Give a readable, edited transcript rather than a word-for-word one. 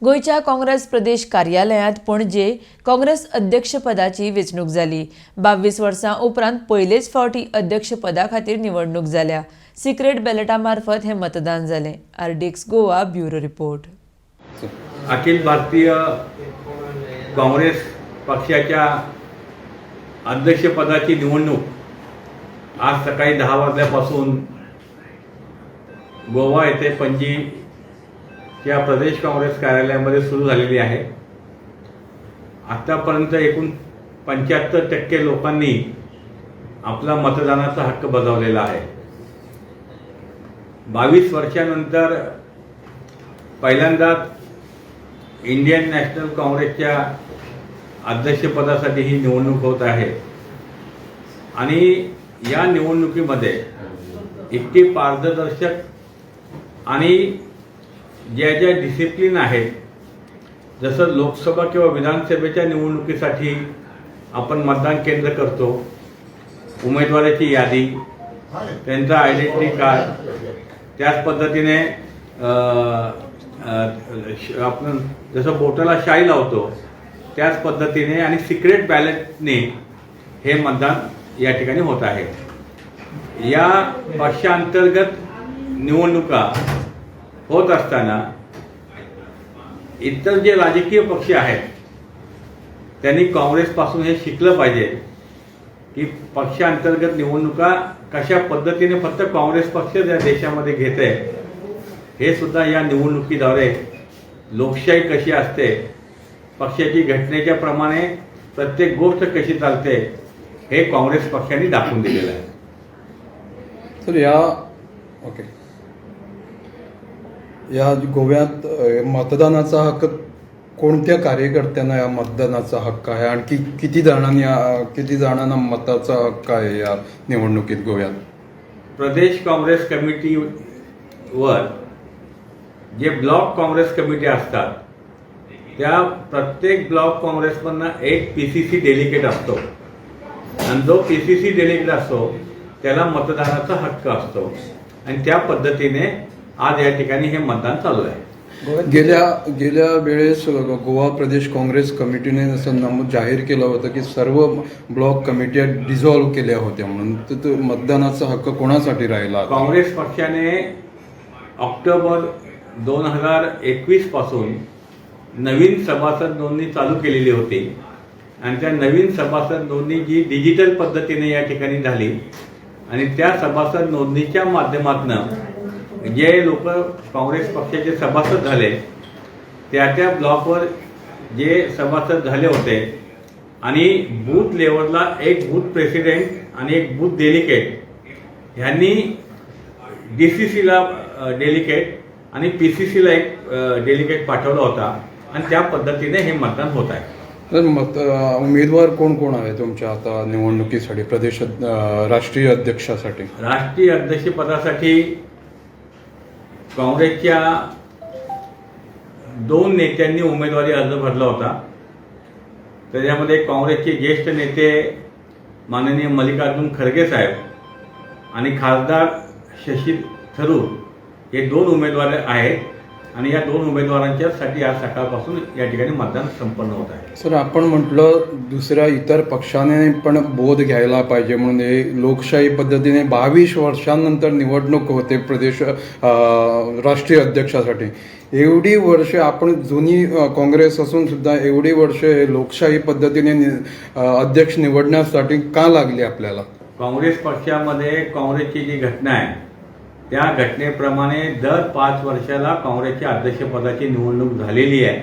गोयच्या काँग्रेस प्रदेश कार्यालयांत पणजे काँग्रेस अध्यक्षपदाची वेंचणूक जाली। 22 वर्सां उपरांत पयलेच फावटी अध्यक्षपदा खातीर निवडणूक जाल्या। सिक्रेट बॅलेटा मार्फत हे मतदान जालें। RDX Goa bureau report. अखिल भारतीय काँग्रेस पक्षाच्या अध्यक्षपदाची निवडणूक आज सकाळी 10 वाजल्यापासून गोवा येथे पणजी या प्रदेश काँग्रेस कार्यालयामध्ये सुरू झालेली आहे। आतापर्यंत एकूण 75% लोकांनी आपला मतदानाचा हक्क बजावलेला आहे। 22 वर्षांनंतर पहिल्यांदाच इंडियन नॅशनल काँग्रेसच्या अध्यक्षपदासाठी ही निवडणूक होत आहे आणि या निवडणुकीमध्ये इतकी पारदर्शक आणि ज्या डिसिप्लिन आहेत, जसं लोकसभा किंवा विधानसभेच्या निवडणुकीसाठी आपण मतदान केंद्र करतो, उमेदवाराची यादी, त्यांचा आयडेंटिटी कार्ड, त्याच पद्धतीने आपण जसं बोटाला शाई लावतो त्याच पद्धतीने आणि सिक्रेट बॅलेटने हे मतदान या ठिकाणी होत आहे। या पक्षांतर्गत निवडणुका होत असताना इतर जे राजकीय पक्ष आहेत त्यांनी काँग्रेसपासून हे शिकलं पाहिजे की पक्षांतर्गत निवडणुका कशा पद्धतीने फक्त काँग्रेस पक्ष या देशामध्ये घेते, हे सुद्धा या निवडणुकीद्वारे लोकशाही कशी असते, पक्षाची घटनेच्या प्रमाणे प्रत्येक गोष्ट कशी चालते हे काँग्रेस पक्षाने दाखवून दिलेलं आहे। तर या गोव्यात मतदानाचा हक्क कोणत्या कार्यकर्त्यांना या मतदानाचा हक्क आहे आणि किती जणांना मताचा हक्क आहे या निवडणुकीत गोव्यात? प्रदेश काँग्रेस कमिटीवर जे ब्लॉक काँग्रेस कमिटी असतात त्या प्रत्येक ब्लॉक काँग्रेसमधनं एक पीसीसी डेलिगेट असतो आणि जो पीसीसी डेलिगेट असतो त्याला मतदानाचा हक्क असतो आणि त्या पद्धतीने आज या ठिकाणी हे मतदान चालू आहे। गेल्या वेळेस गोवा प्रदेश काँग्रेस कमिटीने असं जाहीर केलं होतं की सर्व ब्लॉक कमिट्या डिझॉल्व्ह केल्या होत्या म्हणून, तर मतदानाचा हक्क कोणासाठी राहिला? काँग्रेस पक्षाने ऑक्टोबर 2021 पासून नवीन सभासद नोंदणी चालू केलेली होती आणि त्या नवीन सभासद नोंदणी जी डिजिटल पद्धतीने या ठिकाणी झाली आणि त्या सभासद नोंदणीच्या माध्यमातून जे लोक काँग्रेस पक्षाचे सभासद झाले त्या ब्लॉकवर जे सभासद झाले होते आणि बूथ लेवलला एक बूथ प्रेसिडेंट आणि एक बूथ डेलिगेट ह्यांनी डीसीसीला डेलिगेट आणि पीसीसीला एक डेलिगेट पाठवला होता आणि त्या पद्धतीने हे मतदान होत आहे। तर उमेदवार कोण कोण आहे तुमच्या आता निवडणुकीसाठी प्रदेश राष्ट्रीय अध्यक्षासाठी? राष्ट्रीय अध्यक्षपदासाठी काँग्रेसच्या 2 नेत्यांनी उमेदवारी अर्ज भरला होता। त्याच्यामध्ये काँग्रेसचे ज्येष्ठ नेते माननीय मल्लिकार्जुन खरगे साहेब आणि खासदार शशी थरूर हे 2 उमेदवार आहेत आणि या 2 उमेदवारांच्यासाठी आज सकाळपासून या ठिकाणी मतदान संपन्न होत आहे। सर, आपण म्हटलं दुसऱ्या इतर पक्षाने पण बोध घ्यायला पाहिजे म्हणून हे लोकशाही पद्धतीने 22 वर्षांनंतर निवडणूक होते प्रदेश राष्ट्रीय अध्यक्षासाठी। एवढी वर्ष आपण जुनी काँग्रेस असून सुद्धा एवढी वर्ष लोकशाही पद्धतीने अध्यक्ष निवडण्यासाठी का लागली आपल्याला? काँग्रेस पक्षामध्ये काँग्रेसची जी घटना आहे त्या घटनेप्रमाणे दर 5 वर्षाला काँग्रेसच्या अध्यक्षपदाची निवडणूक झालेली आहे।